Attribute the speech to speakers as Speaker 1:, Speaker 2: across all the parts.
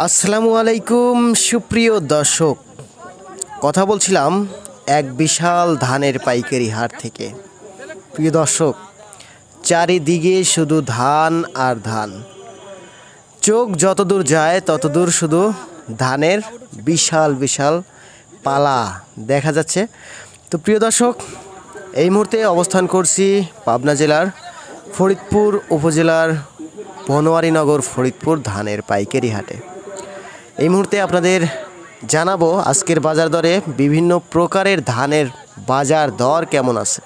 Speaker 1: আসসালামু আলাইকুম সুপ্রিয় দর্শক, কথা বলছিলাম এক বিশাল ধানের পাইকারি হাট থেকে। প্রিয় দর্শক, চারিদিকে শুধু ধান আর ধান, চোখ যতদূর যায় ততদূর শুধু ধানের বিশাল বিশাল পালা দেখা যাচ্ছে। তো প্রিয় দর্শক, এই মুহূর্তে অবস্থান করছি পাবনা জেলার ফরিদপুর উপজেলার বনোয়ারীনগর ফরিদপুর ধানের পাইকারি হাটে। এই মুহূর্তে আপনাদের জানাবো আজকের বাজার দরে বিভিন্ন প্রকারের ধানের বাজার দর কেমন আছে।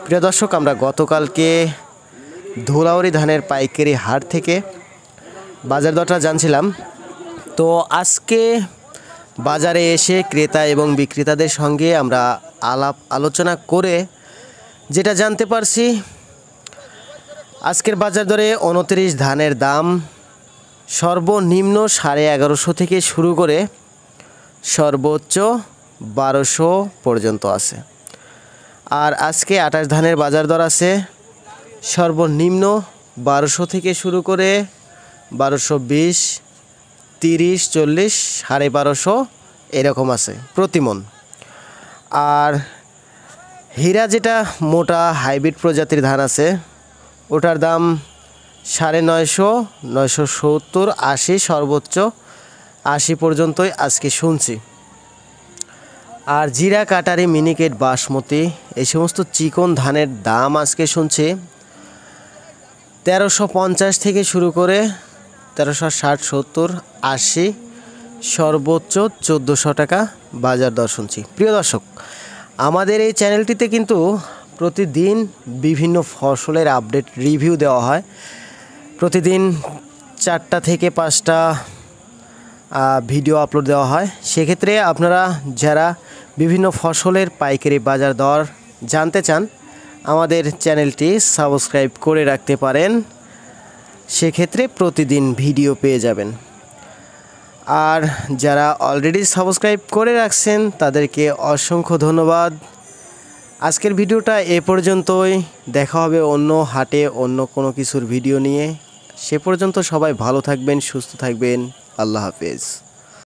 Speaker 1: প্রিয় দর্শক, আমরা গতকালকে ধুলাউড়ি ধানের পাইকারি হাট থেকে বাজার দরটা জানছিলাম। তো আজকে বাজারে এসে ক্রেতা এবং বিক্রেতাদের সঙ্গে আমরা আলোচনা করে যেটা জানতে পারছি, আজকের বাজার দরে 29 ধানের দাম সর্বনিম্ন 1150 থেকে শুরু করে সর্বোচ্চ 1200 পর্যন্ত আছে। আর আজকে 28 ধানের বাজার দর আছে সর্বনিম্ন 1200 থেকে শুরু করে 1220, 30, 40, 1250 এরকম আছে প্রতি মন। আর হীরা যেটা মোটা হাইব্রিড প্রজাতির ধান আছে, ওটার দাম 950, 970, 80, সর্বোচ্চ 80 পর্যন্তই আজকে শুনছি। আর জিরা, কাটারি, মিনিকেট, বাসমতি এই সমস্ত চিকন ধানের দাম আজকে শুনছি 1350 থেকে শুরু করে 1360, 70, 80, সর্বোচ্চ 1400 টাকা বাজার দর শুনছি। প্রিয় দর্শক, আমাদের এই চ্যানেলটিতে কিন্তু প্রতিদিন বিভিন্ন ফসলের আপডেট রিভিউ দেওয়া হয়। প্রতিদিন 4টা থেকে 5টা ভিডিও আপলোড দেওয়া হয়। সেক্ষেত্রে আপনারা যারা বিভিন্ন ফসলের পাইকারি বাজার দর জানতে চান, আমাদের চ্যানেলটি সাবস্ক্রাইব করে রাখতে পারেন। সেক্ষেত্রে প্রতিদিন ভিডিও পেয়ে যাবেন। আর যারা অলরেডি সাবস্ক্রাইব করে রাখছেন তাদেরকে অসংখ্য ধন্যবাদ। আজকের ভিডিওটা এ পর্যন্তই। দেখা হবে অন্য হাটে অন্য কোনো কিছুর ভিডিও নিয়ে। সে পর্যন্ত সবাই ভালো থাকবেন, সুস্থ থাকবেন। আল্লাহ হাফেজ।